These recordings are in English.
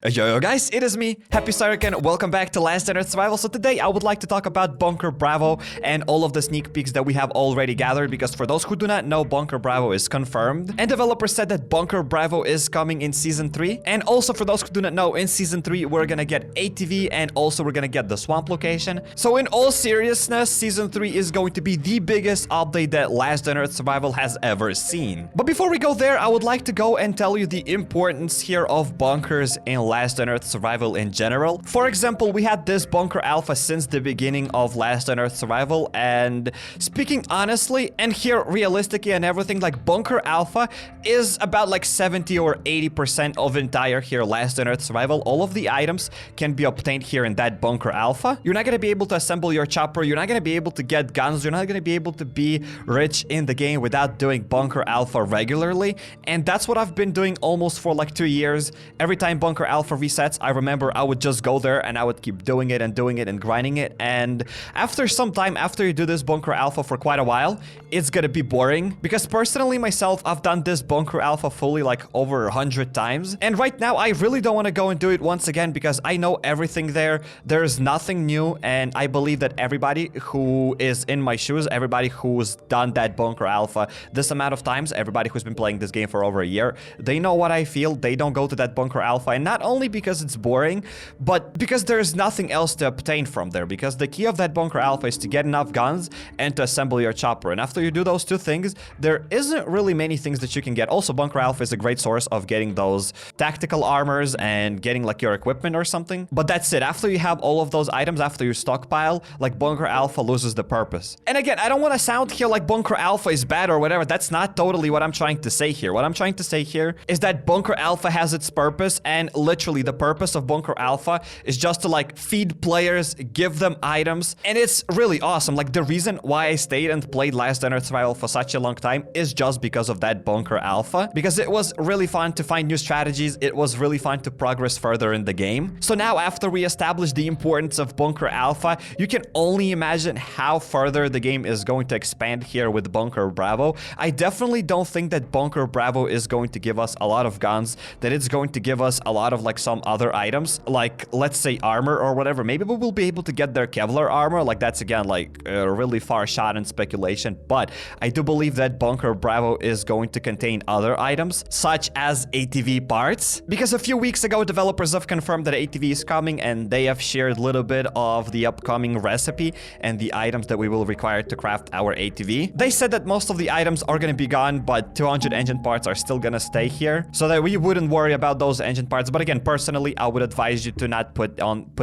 Yo guys, it is me, HappyCairek, and welcome back to Last Earth Survival. So today I would like to talk about Bunker Bravo and all of the sneak peeks that we have already gathered, because for those who do not know, Bunker Bravo is confirmed, and developers said that Bunker Bravo is coming in Season 3. And also for those who do not know, in Season 3 we're gonna get ATV, and also we're gonna get the swamp location. So in all seriousness, Season 3 is going to be the biggest update that Last Earth Survival has ever seen. But before we go there, I would like to go and tell you the importance here of bunkers in Last on Earth Survival in general. For example, we had this bunker alpha since the beginning of Last on Earth Survival, and speaking honestly and here realistically and everything, like bunker alpha is about like 70 or 80% of entire here Last on Earth Survival. All of the items can be obtained here in that bunker alpha. You're not going to be able to assemble your chopper, you're not going to be able to get guns, you're not going to be able to be rich in the game without doing bunker alpha regularly, and that's what I've been doing almost for like 2 years. Every time bunker alpha resets, I remember I would just go there and I would keep doing it and grinding it, and after some time, after you do this bunker alpha for quite a while, it's gonna be boring, because personally myself, I've done this bunker alpha fully like over 100 times, and right now I really don't want to go and do it once again because I know everything there. There's nothing new, and I believe that everybody who is in my shoes, everybody who's done that bunker alpha this amount of times, everybody who's been playing this game for over a year, they know what I feel. They don't go to that bunker alpha, and not only because it's boring, but because there's nothing else to obtain from there, because the key of that bunker alpha is to get enough guns and to assemble your chopper, and after you do those two things, there isn't really many things that you can get. Also, bunker alpha is a great source of getting those tactical armors and getting like your equipment or something, but that's it. After you have all of those items, after you stockpile, like bunker alpha loses the purpose. And again, I don't want to sound here like bunker alpha is bad or whatever. That's not totally what I'm trying to say here. What I'm trying to say here is that bunker alpha has its purpose, and literally the purpose of bunker alpha is just to like feed players, give them items, and it's really awesome. Like the reason why I stayed and played Last Earth Survival for such a long time is just because of that bunker alpha, because it was really fun to find new strategies, it was really fun to progress further in the game. So now after we establish the importance of bunker alpha, you can only imagine how further the game is going to expand here with bunker bravo. I definitely don't think that bunker bravo is going to give us a lot of guns, that it's going to give us a lot of like some other items, like let's say armor or whatever. Maybe we will be able to get their Kevlar armor, like that's again like a really far shot in speculation, but I do believe that bunker bravo is going to contain other items such as ATV parts, because a few weeks ago developers have confirmed that ATV is coming, and they have shared a little bit of the upcoming recipe and the items that we will require to craft our ATV. They said that most of the items are going to be gone, but 200 engine parts are still going to stay here, so that we wouldn't worry about those engine parts. But again, personally, I would advise you to not put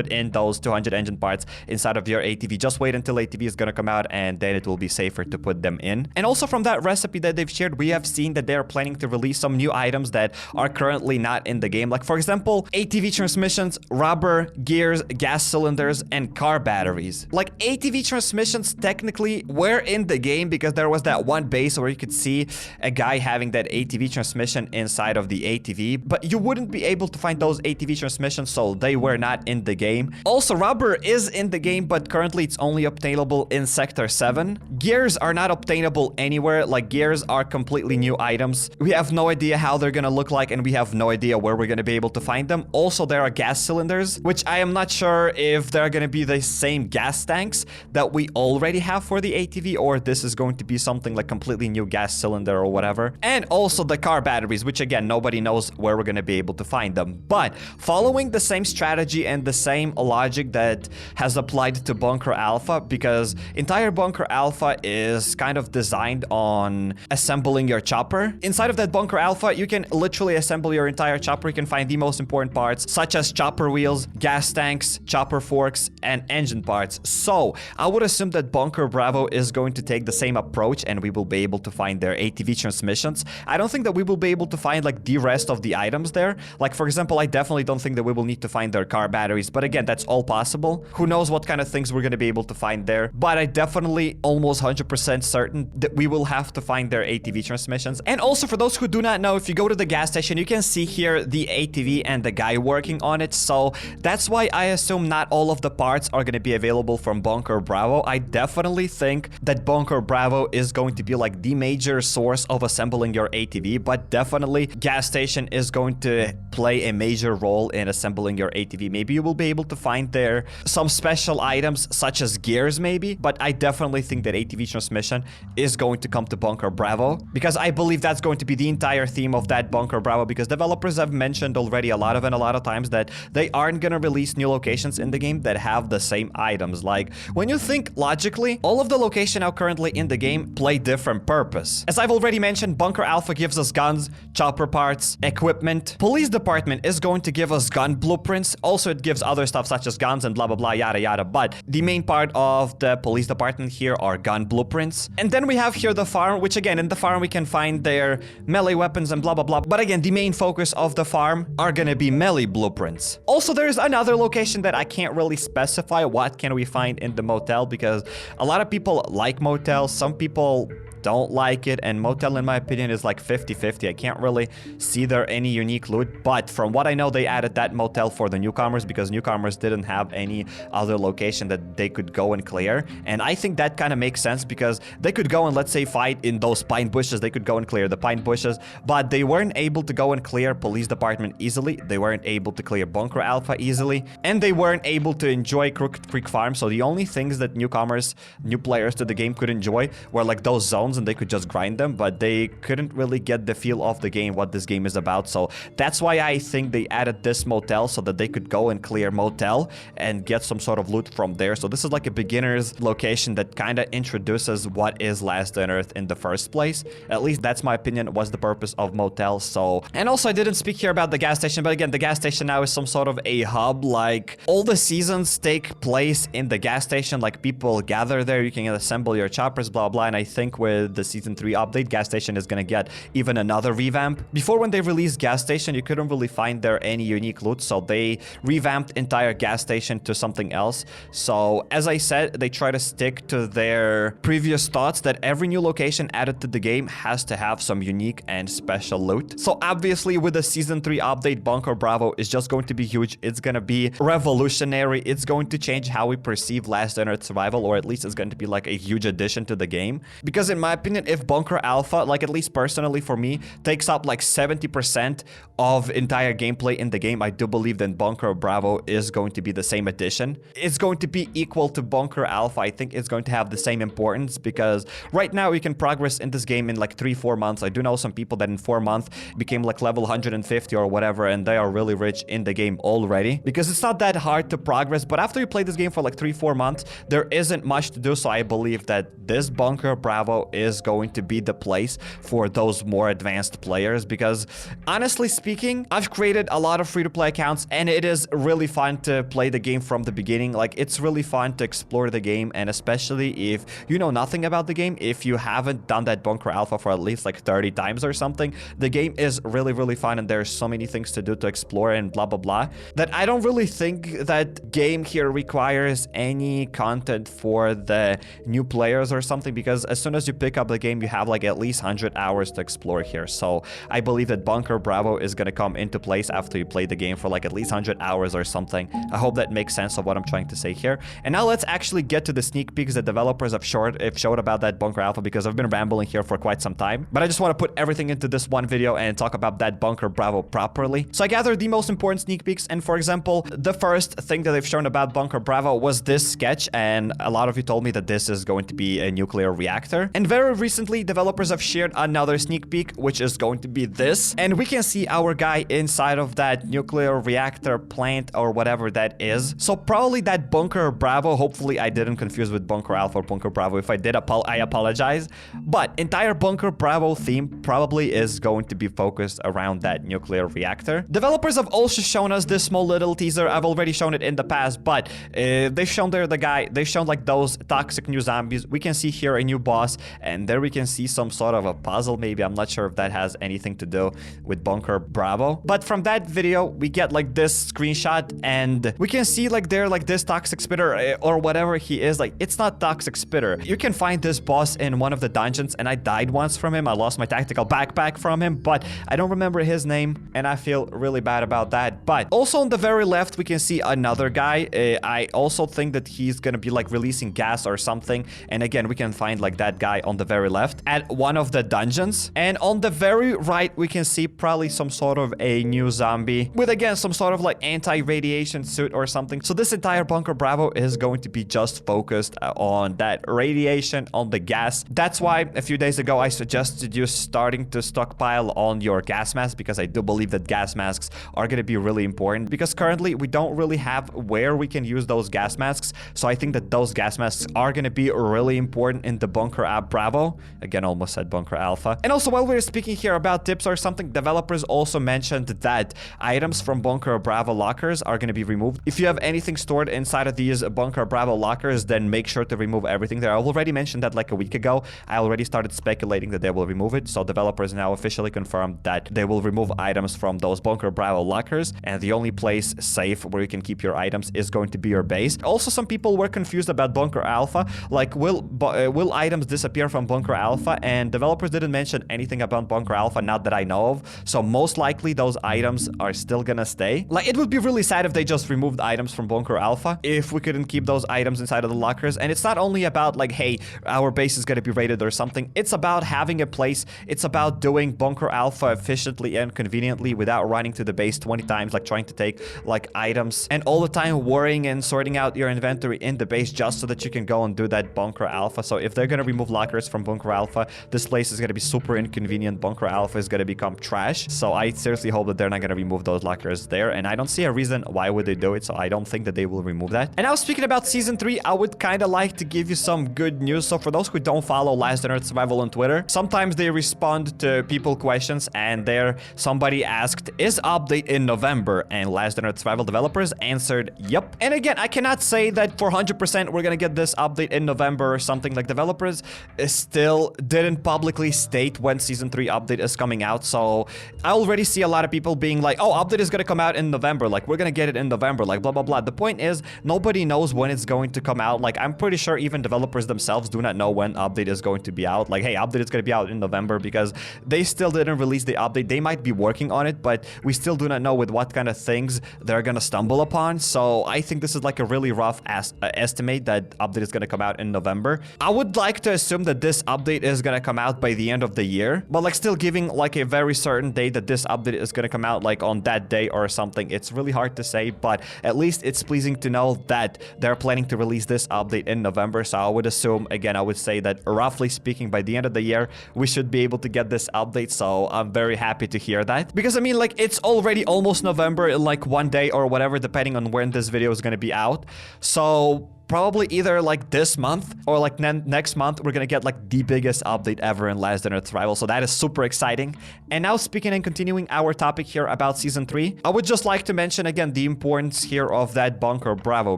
in those 200 engine parts inside of your ATV. Just wait until ATV is going to come out, and then it will be safer to put them in. And also from that recipe that they've shared, we have seen that they're planning to release some new items that are currently not in the game. Like for example, ATV transmissions, rubber, gears, gas cylinders, and car batteries. Like ATV transmissions technically were in the game because there was that one base where you could see a guy having that ATV transmission inside of the ATV, but you wouldn't be able to find those ATV transmissions, so they were not in the game. Also, rubber is in the game, but currently it's only obtainable in Sector 7. Gears are not obtainable anywhere. Like gears are completely new items. We have no idea how they're gonna look like, and we have no idea where we're gonna be able to find them. Also, there are gas cylinders, which I am not sure if they're gonna be the same gas tanks that we already have for the ATV, or this is going to be something like completely new gas cylinder or whatever. And also the car batteries, which again, nobody knows where we're gonna be able to find them. But following the same strategy and the same logic that has applied to bunker alpha, because entire bunker alpha is kind of designed on assembling your chopper. Inside of that bunker alpha, you can literally assemble your entire chopper. You can find the most important parts such as chopper wheels, gas tanks, chopper forks, and engine parts. So I would assume that bunker bravo is going to take the same approach, and we will be able to find their ATV transmissions. I don't think that we will be able to find like the rest of the items there. Like for example, I definitely don't think that we will need to find their car batteries, but again, that's all possible. Who knows what kind of things we're going to be able to find there, but I definitely almost 100% certain that we will have to find their ATV transmissions. And also for those who do not know, if you go to the gas station, you can see here the ATV and the guy working on it, so that's why I assume not all of the parts are going to be available from bunker bravo. I definitely think that bunker bravo is going to be like the major source of assembling your ATV, but definitely gas station is going to play a major role in assembling your ATV. Maybe you will be able to find there some special items such as gears maybe, but I definitely think that ATV transmission is going to come to Bunker Bravo because I believe that's going to be the entire theme of that Bunker Bravo, because developers have mentioned already a lot of times that they aren't gonna release new locations in the game that have the same items. Like, when you think logically, all of the locations now currently in the game play different purpose. As I've already mentioned, Bunker Alpha gives us guns, chopper parts, equipment. Police department is going to give us gun blueprints. Also, it gives other stuff such as guns and blah blah blah yada yada, but the main part of the police department here are gun blueprints. And then we have here the farm, which again, in the farm we can find their melee weapons and blah blah blah, but again, the main focus of the farm are gonna be melee blueprints. Also, there's another location that I can't really specify what can we find in the motel, because a lot of people like motels, some people don't like it, and motel in my opinion is like 50-50. I can't really see there any unique loot, but from what I know, they added that motel for the newcomers because newcomers didn't have any other location that they could go and clear, and I think that kind of makes sense because they could go and, let's say, fight in those pine bushes. They could go and clear the pine bushes, but they weren't able to go and clear police department easily. They weren't able to clear Bunker Alpha easily, and they weren't able to enjoy Crooked Creek Farm. So the only things that newcomers, new players to the game could enjoy were like those zones, and they could just grind them, but they couldn't really get the feel of the game, what this game is about. So that's why I think they added this motel so that they could go and clear motel and get some sort of loot from there. So this is like a beginner's location that kind of introduces what is Last on Earth in the first place. At least that's my opinion, was the purpose of motel. So, and also I didn't speak here about the gas station, but again, the gas station now is some sort of a hub. Like, all the seasons take place in the gas station, like people gather there, you can assemble your choppers, blah blah, and I think with the Season 3 update, gas station is gonna get even another revamp. Before, when they released gas station, you couldn't really find there any unique loot, so they revamped entire gas station to something else. So as I said, they try to stick to their previous thoughts that every new location added to the game has to have some unique and special loot. So obviously with the Season 3 update, Bunker Bravo is just going to be huge. It's gonna be revolutionary. It's going to change how we perceive Last on Earth survival, or at least it's going to be like a huge addition to the game. Because in my opinion, if Bunker Alpha, like at least personally for me, takes up like 70% of entire gameplay in the game, I do believe that Bunker Bravo is going to be the same addition. It's going to be equal to Bunker Alpha. I think it's going to have the same importance because right now you can progress in this game in like 3-4 months. I do know some people that in 4 months became like level 150 or whatever, and they are really rich in the game already because it's not that hard to progress. But after you play this game for like 3-4 months, there isn't much to do. So I believe that this Bunker Bravo is going to be the place for those more advanced players, because honestly speaking, I've created a lot of free-to-play accounts and it is really fun to play the game from the beginning. Like, it's really fun to explore the game, and especially if you know nothing about the game, if you haven't done that Bunker Alpha for at least like 30 times or something, the game is really fun and there's so many things to do to explore and blah blah blah, that I don't really think that game here requires any content for the new players or something, because as soon as you pick up the game, you have like at least 100 hours to explore here. So I believe that Bunker Bravo is going to come into place after you play the game for like at least 100 hours or something. I hope that makes sense of what I'm trying to say here. And now let's actually get to the sneak peeks that developers have showed about that Bunker Alpha, because I've been rambling here for quite some time, but I just want to put everything into this one video and talk about that Bunker Bravo properly. So I gathered the most important sneak peeks, and for example, the first thing that they've shown about Bunker Bravo was this sketch, and a lot of you told me that this is going to be a nuclear reactor. And very recently, developers have shared another sneak peek, which is going to be this, and we can see our guy inside of that nuclear reactor plant or whatever that is. So probably that Bunker Bravo, hopefully I didn't confuse with Bunker Alpha or Bunker Bravo. If I did, I apologize, but entire Bunker Bravo theme probably is going to be focused around that nuclear reactor. Developers have also shown us this small little teaser. I've already shown it in the past, but they've shown there the guy, they've shown like those toxic new zombies. We can see here a new boss, and there we can see some sort of a puzzle maybe. I'm not sure if that has anything to do with Bunker Bravo, but from that video we get like this screenshot, and we can see like there like this toxic spitter or whatever he is. Like, it's not toxic spitter. You can find this boss in one of the dungeons, and I died once from him. I lost my tactical backpack from him, but I don't remember his name, and I feel really bad about that. But also on the very left we can see another guy. I also think that he's gonna be like releasing gas or something, and again we can find like that guy on on the very left at one of the dungeons. And on the very right, we can see probably some sort of a new zombie with, again, some sort of like anti-radiation suit or something. So this entire Bunker Bravo is going to be just focused on that radiation, on the gas. That's why a few days ago I suggested you starting to stockpile on your gas masks, because I do believe that gas masks are going to be really important, because currently we don't really have where we can use those gas masks. So I think that those gas masks are going to be really important in the Bunker Bravo. Again, almost said Bunker Alpha. And also, while we're speaking here about tips or something, developers also mentioned that items from Bunker Bravo lockers are going to be removed. If you have anything stored inside of these Bunker Bravo lockers, then make sure to remove everything there. I already mentioned that like a week ago. I already started speculating that they will remove it. So developers now officially confirmed that they will remove items from those Bunker Bravo lockers. And the only place safe where you can keep your items is going to be your base. Also, some people were confused about Bunker Alpha. Like, will items disappear from Bunker Alpha? And developers didn't mention anything about Bunker Alpha, not that I know of. So most likely those items are still gonna stay. Like, it would be really sad if they just removed items from Bunker Alpha, if we couldn't keep those items inside of the lockers. And it's not only about like, hey, our base is gonna be raided or something. It's about having a place. It's about doing Bunker Alpha efficiently and conveniently without running to the base 20 times, like trying to take like items and all the time worrying and sorting out your inventory in the base just so that you can go and do that Bunker Alpha. So if they're gonna remove lockers from Bunker Alpha, this place is gonna be super inconvenient. Bunker Alpha is gonna become trash. So I seriously hope that they're not gonna remove those lockers there, and I don't see a reason why would they do it, so I don't think that they will remove that. And now, speaking about Season 3, I would kind of like to give you some good news. So for those who don't follow Last on Earth Survival on Twitter, sometimes they respond to people questions, and there somebody asked, is update in November? And Last on Earth Survival developers answered, yep. And again, I cannot say that for 100% we're gonna get this update in November or something. Like, developers still didn't publicly state when Season 3 update is coming out. So I already see a lot of people being like, oh, update is gonna come out in November, like we're gonna get it in November, like blah blah blah. The point is, nobody knows when it's going to come out. Like, I'm pretty sure even developers themselves do not know when update is going to be out. Like, hey, update is gonna be out in November, because they still didn't release the update. They might be working on it, but we still do not know with what kind of things they're gonna stumble upon. So I think this is like a really rough estimate that update is gonna come out in November. I would like to assume that this update is gonna come out by the end of the year, but like still giving like a very certain date that this update is gonna come out like on that day or something, it's really hard to say. But at least it's pleasing to know that they're planning to release this update in November. So I would assume, again, I would say that roughly speaking, by the end of the year, we should be able to get this update. So I'm very happy to hear that, because I mean, like, it's already almost November in like one day or whatever, depending on when this video is gonna be out. So probably either like this month or like next month, we're gonna get like the biggest update ever in Last on Earth Survival. So that is super exciting. And now, speaking and continuing our topic here about Season 3, I would just like to mention again the importance here of that Bunker Bravo,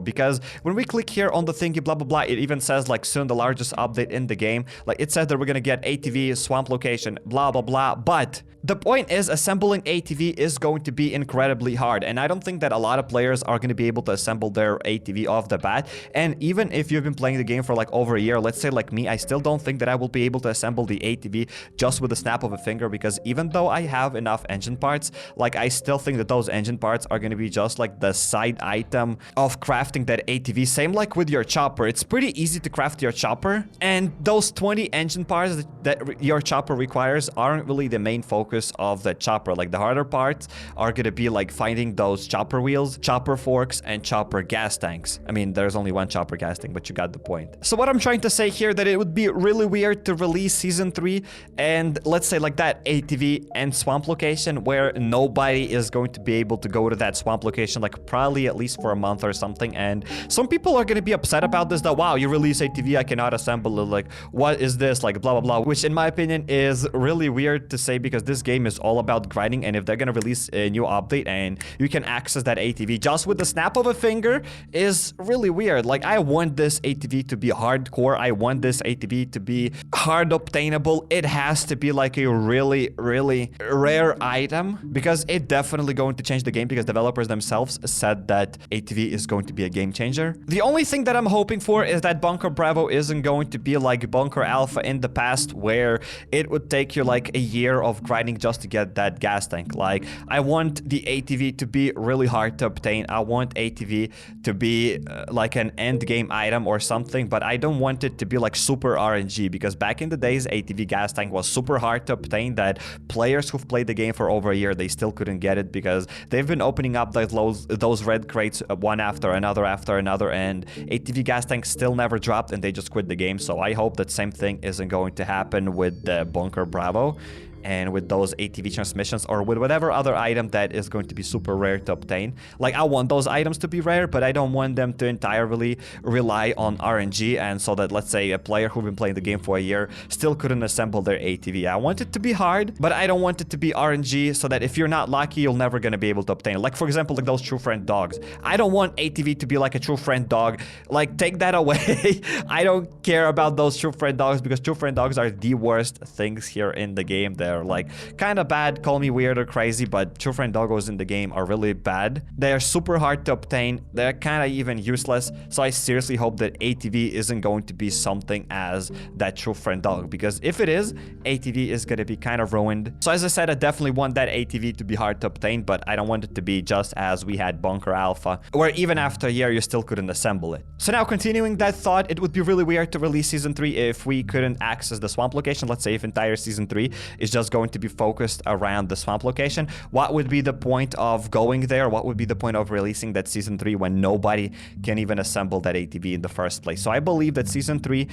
because when we click here on the thingy blah blah blah, it even says like soon the largest update in the game. Like, it says that we're gonna get ATV, swamp location, blah blah blah. But the point is, assembling ATV is going to be incredibly hard, and I don't think that a lot of players are going to be able to assemble their ATV off the bat. And even if you've been playing the game for like over a year, let's say like me, I still don't think that I will be able to assemble the ATV just with a snap of a finger, because even though I have enough engine parts, like, I still think that those engine parts are going to be just like the side item of crafting that ATV. Same like with your chopper. It's pretty easy to craft your chopper, and those 20 engine parts that your chopper requires aren't really the main focus of the chopper. Like, the harder parts are going to be like finding those chopper wheels, chopper forks, and chopper gas tanks. I mean, there's only one chopper gas tank, but you got the point. So what I'm trying to say here, that it would be really weird to release Season 3 and let's say like that ATV and swamp location where nobody is going to be able to go to that swamp location, like probably at least for a month or something. And some people are going to be upset about this, that wow, you release ATV, I cannot assemble it, like what is this, like blah blah blah, which in my opinion is really weird to say, because this game is all about grinding. And if they're gonna release a new update and you can access that ATV just with the snap of a finger, is really weird. Like, I want this ATV to be hardcore. I want this ATV to be hard obtainable. It has to be like a really rare item, because it definitely going to change the game, because developers themselves said that ATV is going to be a game changer. The only thing that I'm hoping for is that Bunker Bravo isn't going to be like Bunker Alpha in the past, where it would take you like a year of grinding just to get that gas tank. Like, I want the ATV to be really hard to obtain. I want ATV to be like an end game item or something, but I don't want it to be like super RNG, because back in the days, ATV gas tank was super hard to obtain, that players who've played the game for over a year, they still couldn't get it because they've been opening up those red crates one after another, and ATV gas tank still never dropped, and they just quit the game. So I hope that same thing isn't going to happen with the Bunker Bravo and with those ATV transmissions, or with whatever other item that is going to be super rare to obtain. Like, I want those items to be rare, but I don't want them to entirely rely on RNG, and so that, let's say, a player who's been playing the game for a year still couldn't assemble their ATV. I want it to be hard, but I don't want it to be RNG, so that if you're not lucky, you're never gonna be able to obtain it. Like, for example, like those True Friend dogs. I don't want ATV to be like a True Friend dog. Like, take that away. I don't care about those True Friend dogs, because True Friend dogs are the worst things here in the game. They're like kind of bad, call me weird or crazy, but True Friend doggos in the game are really bad. They are super hard to obtain. They're kind of even useless. So I seriously hope that ATV isn't going to be something as that True Friend dog, because if it is, ATV is going to be kind of ruined. So as I said, I definitely want that ATV to be hard to obtain, but I don't want it to be just as we had Bunker Alpha, where even after a year you still couldn't assemble it. So now, continuing that thought, it would be really weird to release Season 3 if we couldn't access the swamp location. Let's say if entire Season 3 is just going to be focused around the swamp location. What would be the point of going there? What would be the point of releasing that Season 3 when nobody can even assemble that ATV in the first place? So I believe that Season 3,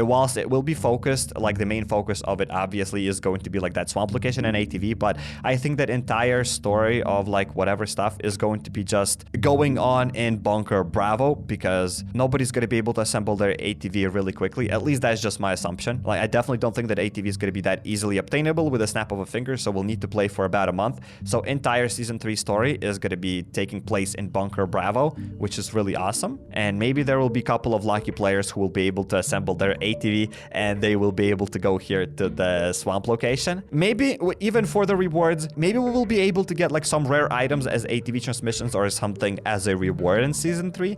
whilst it will be focused, like the main focus of it obviously is going to be like that swamp location and ATV, but I think that entire story of like whatever stuff is going to be just going on in Bunker Bravo, because nobody's going to be able to assemble their ATV really quickly. At least that's just my assumption. Like, I definitely don't think that ATV is going to be that easily obtainable with a snap of a finger, so we'll need to play for about a month. So entire Season 3 story is going to be taking place in Bunker Bravo, which is really awesome. And maybe there will be a couple of lucky players who will be able to assemble their ATV, and they will be able to go here to the swamp location. Maybe even for the rewards, maybe we will be able to get like some rare items as ATV transmissions or something as a reward in Season 3.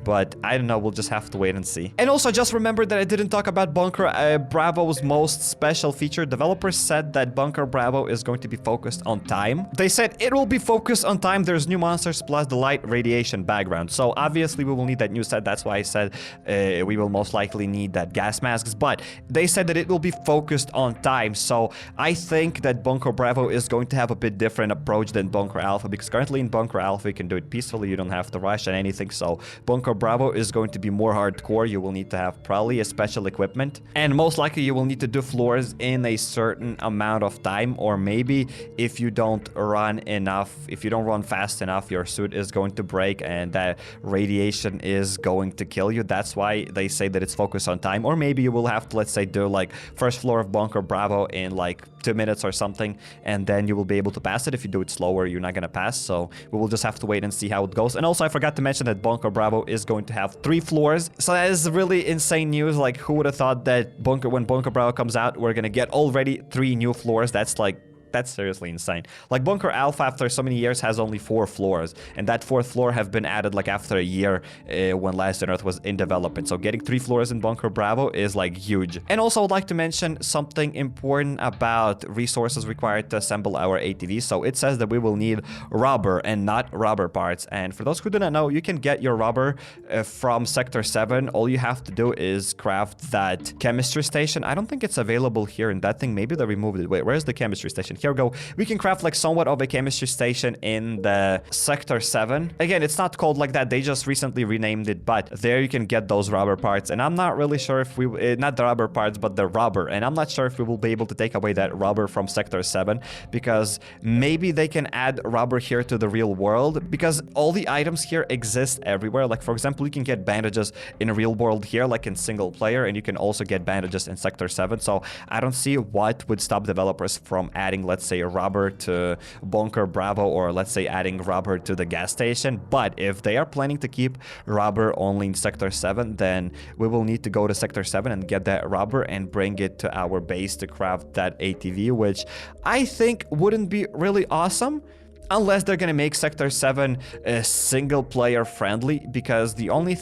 But I don't know, we'll just have to wait and see. And also, just remember that I didn't talk about Bunker Bravo's most special feature. Developers said that Bunker Bravo is going to be focused on time. They said it will be focused on time. There's new monsters plus the light radiation background. So obviously we will need that new set. That's why I said we will most likely need that gas masks. But they said that it will be focused on time. So I think that Bunker Bravo is going to have a bit different approach than Bunker Alpha, because currently in Bunker Alpha you can do it peacefully. You don't have to rush and anything. So Bunker Bravo is going to be more hardcore. You will need to have probably a special equipment, and most likely you will need to do floors in a certain amount of time, or maybe if you don't run enough, if you don't run fast enough, your suit is going to break and that radiation is going to kill you. That's why they say that it's focused on time. Or maybe you will have to, let's say, do like first floor of Bunker Bravo in like 2 minutes or something, and then you will be able to pass it. If you do it slower, you're not gonna pass. So we will just have to wait and see how it goes. And also, I forgot to mention that Bunker Bravo is going to have 3 floors. So that is really insane news. Like, who would have thought that when Bunker Bravo comes out, we're gonna get already 3 new floors? That's seriously insane. Like, Bunker Alpha, after so many years, has only 4 floors. And that 4th floor have been added, like, after a year when Last on Earth was in development. So getting 3 floors in Bunker Bravo is, like, huge. And also, I would like to mention something important about resources required to assemble our ATV. So it says that we will need rubber and not rubber parts. And for those who do not know, you can get your rubber from Sector 7. All you have to do is craft that chemistry station. I don't think it's available here in that thing. Maybe they removed it. Wait, where's the chemistry station? Here we go. We can craft like somewhat of a chemistry station in the Sector 7. Again, it's not called like that. They just recently renamed it, but there you can get those rubber parts. And I'm not really sure if we, not the rubber parts, but the rubber. And I'm not sure if we will be able to take away that rubber from Sector 7, because maybe they can add rubber here to the real world, because all the items here exist everywhere. Like, for example, you can get bandages in a real world here, like in single player, and you can also get bandages in Sector 7. So I don't see what would stop developers from adding, let's say, rubber to Bunker Bravo, or let's say adding rubber to the gas station. But if they are planning to keep rubber only in Sector 7, then we will need to go to Sector 7 and get that rubber and bring it to our base to craft that ATV, which I think wouldn't be really awesome, unless they're gonna make Sector 7 single player friendly, because the only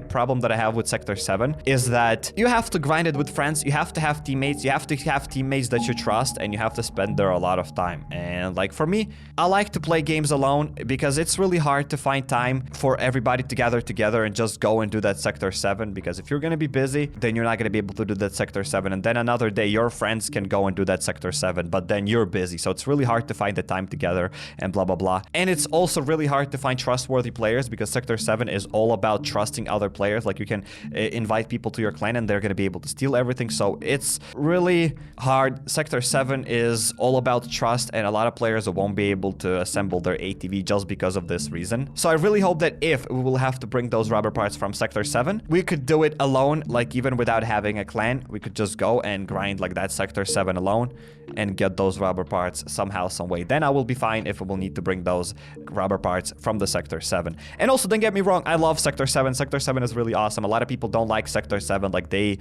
problem that I have with Sector 7 is that you have to grind it with friends, you have to have teammates, that you trust, and you have to spend there a lot of time. And like for me, I like to play games alone because it's really hard to find time for everybody to gather together and just go and do that Sector 7, because if you're gonna be busy, then you're not gonna be able to do that Sector 7, and then another day your friends can go and do that Sector 7, but then you're busy, so it's really hard to find the time together and blah blah blah. And it's also really hard to find trustworthy players, because Sector 7 is all about trusting other players. Like you can invite people to your clan and they're gonna be able to steal everything, so it's really hard. Sector 7 is all about trust, and a lot of players won't be able to assemble their ATV just because of this reason. So I really hope that if we will have to bring those rubber parts from Sector 7, we could do it alone, like even without having a clan. We could just go and grind like that Sector 7 alone and get those rubber parts somehow, some way. Then I will be fine if we will need to bring those rubber parts from the Sector 7. And also, don't get me wrong, I love Sector 7. Sector 7 is really awesome. A lot of people don't like Sector 7, like they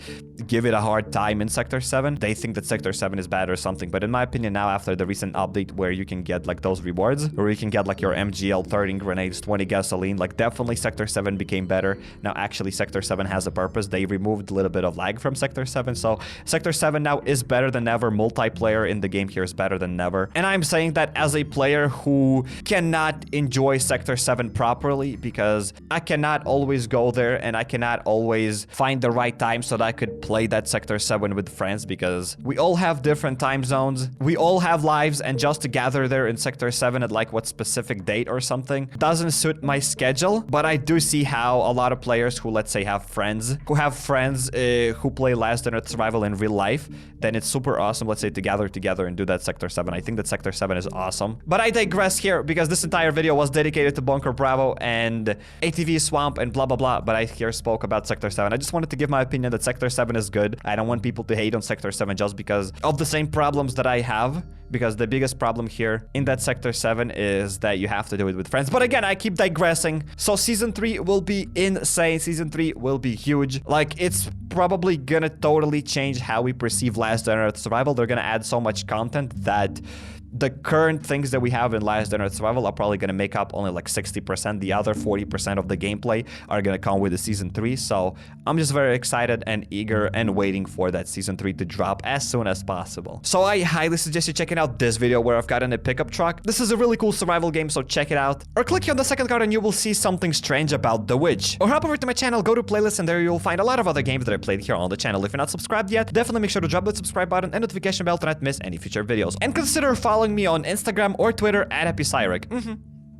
give it a hard time in Sector 7. They think that Sector 7 is bad or something, but in my opinion now, after the recent update where you can get like those rewards, or you can get like your MGL, 13 grenades, 20 gasoline, like definitely Sector 7 became better. Now actually Sector 7 has a purpose. They removed a little bit of lag from Sector 7, so Sector 7 now is better than ever. Multiplayer in the game here is better than ever, and I'm saying that as a player who cannot enjoy Sector 7 properly, because I cannot always go there and I cannot always find the right time so that I could play that Sector 7 with friends, because we all have different time zones, we all have lives, and just to gather there in Sector 7 at like what specific date or something doesn't suit my schedule. But I do see how a lot of players who, let's say, have friends who play Last on Earth Survival in real life, then it's super awesome, let's say, to gather together and do that Sector 7. I think that Sector 7 is awesome. But I digress here, because this entire video was dedicated to Bunker Bravo and ATV Swamp and blah blah blah, but I here spoke about Sector 7. I just wanted to give my opinion that Sector 7 is good. I don't want people to hate on Sector 7 just because of the same problems that I have, because the biggest problem here in that Sector 7 is that you have to do it with friends. But again, I keep digressing. So Season 3 will be insane. Season 3 will be huge. Like, it's probably gonna totally change how we perceive Last on Earth Survival. They're gonna add so much content that the current things that we have in Last on Earth Survival are probably going to make up only like 60%. The other 40% of the gameplay are going to come with the Season 3. So I'm just very excited and eager and waiting for that Season 3 to drop as soon as possible. So I highly suggest you checking out this video where I've gotten a pickup truck. This is a really cool survival game, so check it out. Or click here on the second card and you will see something strange about the witch. Or hop over to my channel, go to playlists, and there you'll find a lot of other games that I played here on the channel. If you're not subscribed yet, definitely make sure to drop that subscribe button and notification bell to not miss any future videos. And consider following me on Instagram or Twitter at HappyCairek.